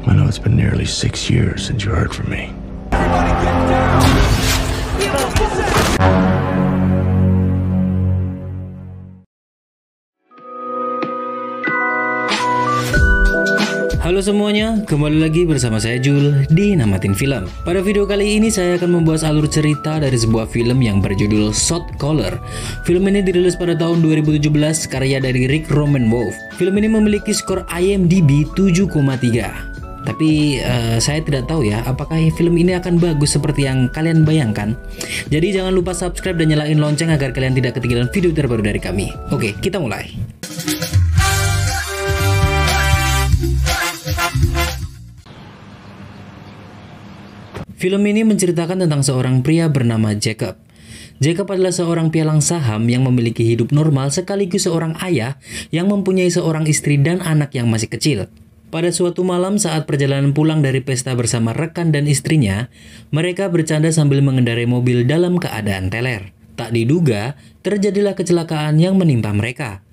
I know it's been nearly 6 years since you heard from me. Everybody get down! Halo semuanya, kembali lagi bersama saya Jul di Namatin Film. Pada video kali ini saya akan membahas alur cerita dari sebuah film yang berjudul Shot Caller. Film ini dirilis pada tahun 2017 karya dari Rick Roman Wolf. Film ini memiliki skor IMDb 7,3. Tapi saya tidak tahu ya apakah film ini akan bagus seperti yang kalian bayangkan. Jadi jangan lupa subscribe dan nyalain lonceng agar kalian tidak ketinggalan video terbaru dari kami. Oke, kita mulai. Film ini menceritakan tentang seorang pria bernama Jacob. Jacob adalah seorang pialang saham yang memiliki hidup normal sekaligus seorang ayah yang mempunyai seorang istri dan anak yang masih kecil. Pada suatu malam saat perjalanan pulang dari pesta bersama rekan dan istrinya, mereka bercanda sambil mengendarai mobil dalam keadaan teler. Tak diduga, terjadilah kecelakaan yang menimpa mereka.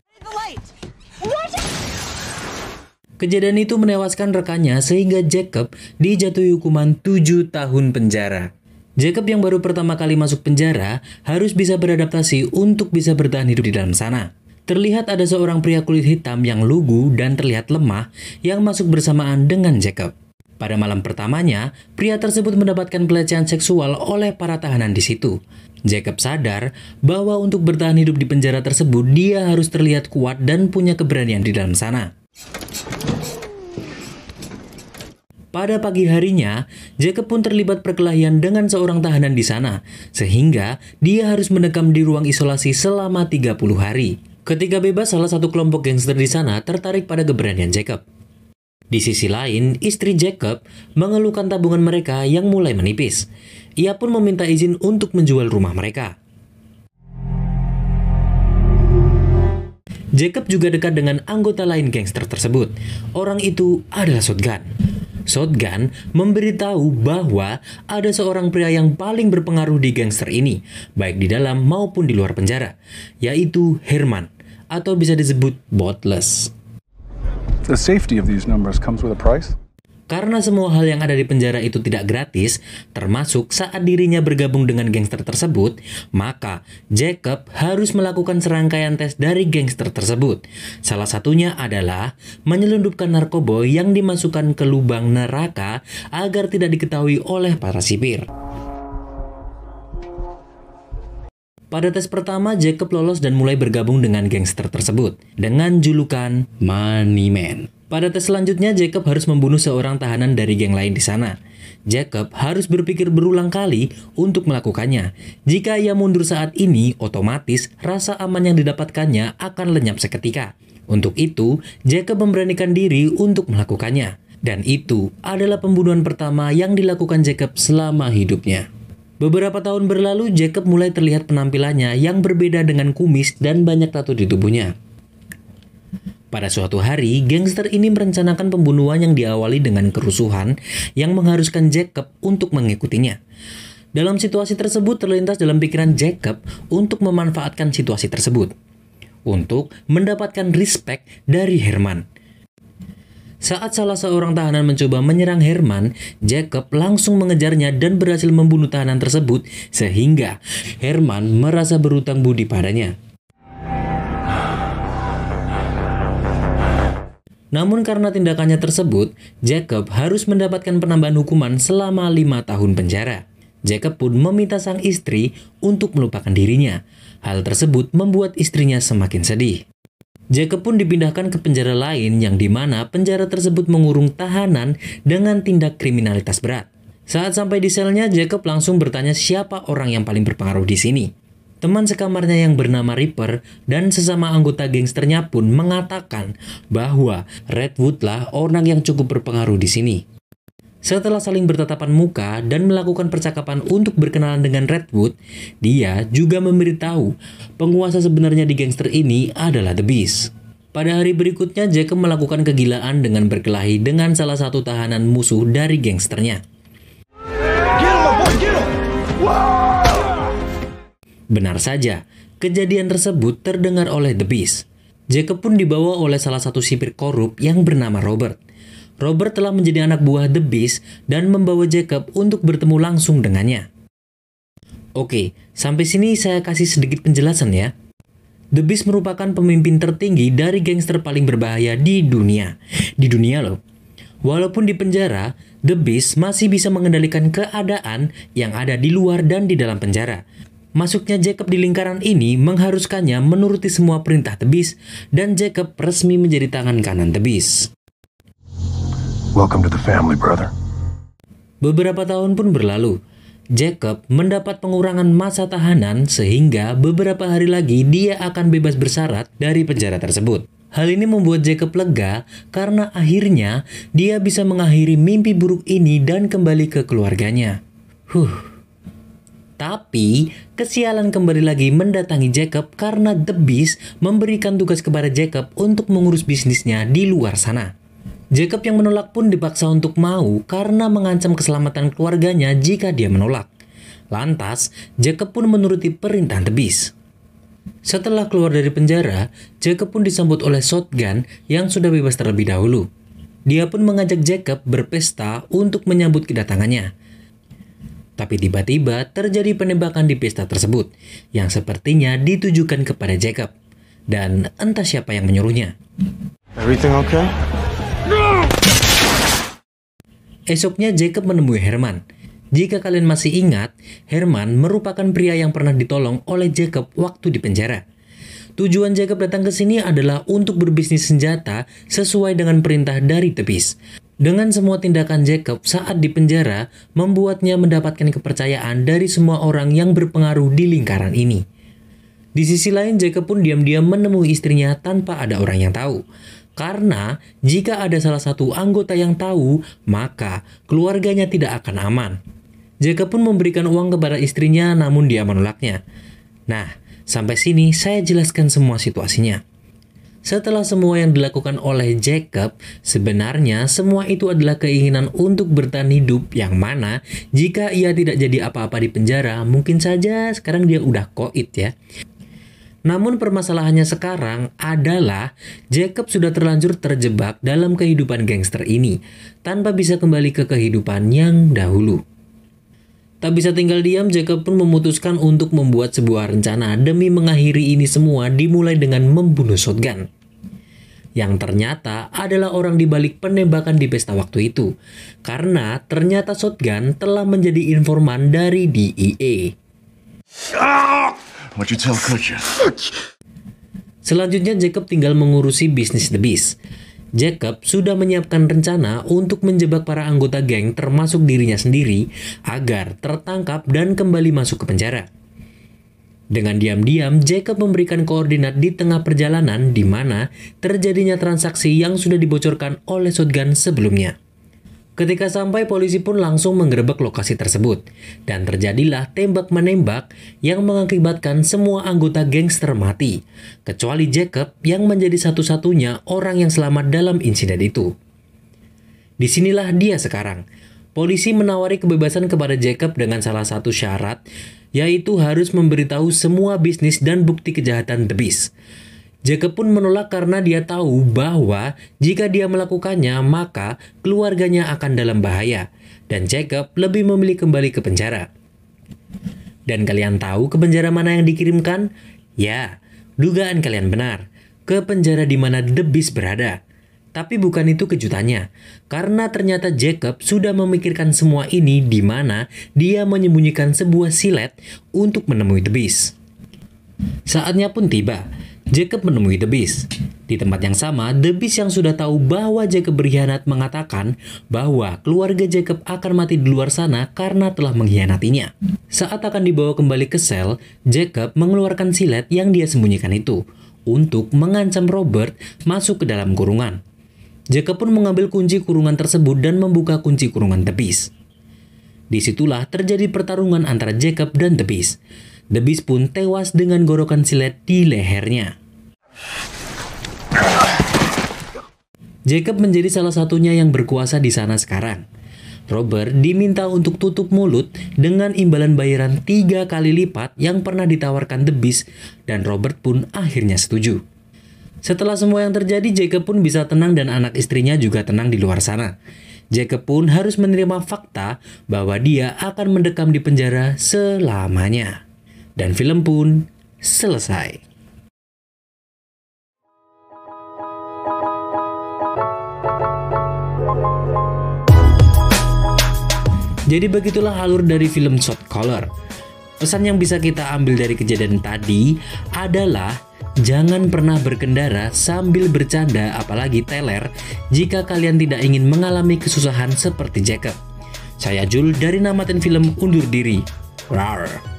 Kejadian itu menewaskan rekannya sehingga Jacob dijatuhi hukuman 7 tahun penjara. Jacob yang baru pertama kali masuk penjara harus bisa beradaptasi untuk bisa bertahan hidup di dalam sana. Terlihat ada seorang pria kulit hitam yang lugu dan terlihat lemah yang masuk bersamaan dengan Jacob. Pada malam pertamanya, pria tersebut mendapatkan pelecehan seksual oleh para tahanan di situ. Jacob sadar bahwa untuk bertahan hidup di penjara tersebut dia harus terlihat kuat dan punya keberanian di dalam sana. Pada pagi harinya, Jacob pun terlibat perkelahian dengan seorang tahanan di sana, sehingga dia harus mendekam di ruang isolasi selama 30 hari. Ketika bebas, salah satu kelompok gangster di sana tertarik pada keberanian Jacob. Di sisi lain, istri Jacob mengeluhkan tabungan mereka yang mulai menipis. Ia pun meminta izin untuk menjual rumah mereka. Jacob juga dekat dengan anggota lain gangster tersebut. Orang itu adalah Shotgun. Shotgun memberitahu bahwa ada seorang pria yang paling berpengaruh di gangster ini, baik di dalam maupun di luar penjara, yaitu Herman, atau bisa disebut Botless. The safety of these numbers comes with a price. Karena semua hal yang ada di penjara itu tidak gratis, termasuk saat dirinya bergabung dengan gangster tersebut, maka Jacob harus melakukan serangkaian tes dari gangster tersebut. Salah satunya adalah menyelundupkan narkoba yang dimasukkan ke lubang neraka agar tidak diketahui oleh para sipir. Pada tes pertama, Jacob lolos dan mulai bergabung dengan gangster tersebut dengan julukan Money Man. Pada tes selanjutnya, Jacob harus membunuh seorang tahanan dari geng lain di sana. Jacob harus berpikir berulang kali untuk melakukannya. Jika ia mundur saat ini, otomatis rasa aman yang didapatkannya akan lenyap seketika. Untuk itu, Jacob memberanikan diri untuk melakukannya. Dan itu adalah pembunuhan pertama yang dilakukan Jacob selama hidupnya. Beberapa tahun berlalu, Jacob mulai terlihat penampilannya yang berbeda dengan kumis dan banyak tato di tubuhnya. Pada suatu hari, gangster ini merencanakan pembunuhan yang diawali dengan kerusuhan yang mengharuskan Jacob untuk mengikutinya. Dalam situasi tersebut terlintas dalam pikiran Jacob untuk memanfaatkan situasi tersebut, untuk mendapatkan respect dari Herman. Saat salah seorang tahanan mencoba menyerang Herman, Jacob langsung mengejarnya dan berhasil membunuh tahanan tersebut sehingga Herman merasa berutang budi padanya. Namun karena tindakannya tersebut, Jacob harus mendapatkan penambahan hukuman selama 5 tahun penjara. Jacob pun meminta sang istri untuk melupakan dirinya. Hal tersebut membuat istrinya semakin sedih. Jacob pun dipindahkan ke penjara lain yang dimana penjara tersebut mengurung tahanan dengan tindak kriminalitas berat. Saat sampai di selnya, Jacob langsung bertanya siapa orang yang paling berpengaruh di sini. Teman sekamarnya yang bernama Ripper dan sesama anggota gangsternya pun mengatakan bahwa Redwood lah orang yang cukup berpengaruh di sini. Setelah saling bertatapan muka dan melakukan percakapan untuk berkenalan dengan Redwood, dia juga memberitahu penguasa sebenarnya di gangster ini adalah The Beast. Pada hari berikutnya, Jacob melakukan kegilaan dengan berkelahi dengan salah satu tahanan musuh dari gangsternya. Benar saja, kejadian tersebut terdengar oleh The Beast. Jacob pun dibawa oleh salah satu sipir korup yang bernama Robert. Robert telah menjadi anak buah The Beast dan membawa Jacob untuk bertemu langsung dengannya. Oke, sampai sini saya kasih sedikit penjelasan ya. The Beast merupakan pemimpin tertinggi dari gangster paling berbahaya di dunia. Di dunia loh. Walaupun di penjara, The Beast masih bisa mengendalikan keadaan yang ada di luar dan di dalam penjara. Masuknya Jacob di lingkaran ini mengharuskannya menuruti semua perintah The Beast, dan Jacob resmi menjadi tangan kanan The Beast. Welcome to the family, brother. Beberapa tahun pun berlalu. Jacob mendapat pengurangan masa tahanan sehingga beberapa hari lagi dia akan bebas bersyarat dari penjara tersebut. Hal ini membuat Jacob lega karena akhirnya dia bisa mengakhiri mimpi buruk ini dan kembali ke keluarganya. Tapi, kesialan kembali lagi mendatangi Jacob karena The Beast memberikan tugas kepada Jacob untuk mengurus bisnisnya di luar sana. Jacob yang menolak pun dipaksa untuk mau karena mengancam keselamatan keluarganya jika dia menolak. Lantas, Jacob pun menuruti perintah The Beast. Setelah keluar dari penjara, Jacob pun disambut oleh Shotgun yang sudah bebas terlebih dahulu. Dia pun mengajak Jacob berpesta untuk menyambut kedatangannya. Tapi tiba-tiba terjadi penembakan di pesta tersebut, yang sepertinya ditujukan kepada Jacob. Dan entah siapa yang menyuruhnya. Everything okay? Esoknya Jacob menemui Herman. Jika kalian masih ingat, Herman merupakan pria yang pernah ditolong oleh Jacob waktu di penjara. Tujuan Jacob datang ke sini adalah untuk berbisnis senjata sesuai dengan perintah dari The Beast. Dengan semua tindakan Jacob saat di penjara, membuatnya mendapatkan kepercayaan dari semua orang yang berpengaruh di lingkaran ini. Di sisi lain, Jacob pun diam-diam menemui istrinya tanpa ada orang yang tahu. Karena jika ada salah satu anggota yang tahu, maka keluarganya tidak akan aman. Jacob pun memberikan uang kepada istrinya namun dia menolaknya. Nah, sampai sini saya jelaskan semua situasinya. Setelah semua yang dilakukan oleh Jacob, sebenarnya semua itu adalah keinginan untuk bertahan hidup yang mana jika ia tidak jadi apa-apa di penjara, mungkin saja sekarang dia udah koit ya. Namun permasalahannya sekarang adalah Jacob sudah terlanjur terjebak dalam kehidupan gangster ini tanpa bisa kembali ke kehidupan yang dahulu. Tak bisa tinggal diam, Jacob pun memutuskan untuk membuat sebuah rencana demi mengakhiri ini semua, dimulai dengan membunuh Shotgun. Yang ternyata adalah orang di balik penembakan di pesta waktu itu. Karena ternyata Shotgun telah menjadi informan dari DEA. What you tell Kutcher? Selanjutnya Jacob tinggal mengurusi bisnis The Beast. Jacob sudah menyiapkan rencana untuk menjebak para anggota geng termasuk dirinya sendiri agar tertangkap dan kembali masuk ke penjara. Dengan diam-diam, Jacob memberikan koordinat di tengah perjalanan di mana terjadinya transaksi yang sudah dibocorkan oleh Shotgun sebelumnya. Ketika sampai, polisi pun langsung menggerebek lokasi tersebut, dan terjadilah tembak-menembak yang mengakibatkan semua anggota gangster mati, kecuali Jacob yang menjadi satu-satunya orang yang selamat dalam insiden itu. Disinilah dia sekarang. Polisi menawari kebebasan kepada Jacob dengan salah satu syarat, yaitu harus memberitahu semua bisnis dan bukti kejahatan The Beast. Jacob pun menolak karena dia tahu bahwa jika dia melakukannya maka keluarganya akan dalam bahaya, dan Jacob lebih memilih kembali ke penjara. Dan kalian tahu ke penjara mana yang dikirimkan? Ya, dugaan kalian benar, ke penjara di mana The Beast berada. Tapi bukan itu kejutannya, karena ternyata Jacob sudah memikirkan semua ini di mana dia menyembunyikan sebuah silet untuk menemui The Beast. Saatnya pun tiba. Jacob menemui The Beast. Di tempat yang sama, The Beast yang sudah tahu bahwa Jacob berkhianat mengatakan bahwa keluarga Jacob akan mati di luar sana karena telah mengkhianatinya. Saat akan dibawa kembali ke sel, Jacob mengeluarkan silet yang dia sembunyikan itu untuk mengancam Robert masuk ke dalam kurungan. Jacob pun mengambil kunci kurungan tersebut dan membuka kunci kurungan The Beast. Disitulah terjadi pertarungan antara Jacob dan The Beast. The Beast pun tewas dengan gorokan silet di lehernya. Jacob menjadi salah satunya yang berkuasa di sana sekarang. Robert diminta untuk tutup mulut dengan imbalan bayaran 3 kali lipat yang pernah ditawarkan The Beast, dan Robert pun akhirnya setuju. Setelah semua yang terjadi, Jacob pun bisa tenang dan anak istrinya juga tenang di luar sana. Jacob pun harus menerima fakta bahwa dia akan mendekam di penjara selamanya. Dan film pun selesai. Jadi begitulah alur dari film Shot Caller. Pesan yang bisa kita ambil dari kejadian tadi adalah jangan pernah berkendara sambil bercanda, apalagi teler, jika kalian tidak ingin mengalami kesusahan seperti Jacob. Saya Jul dari Namatin Film undur diri. Rawr.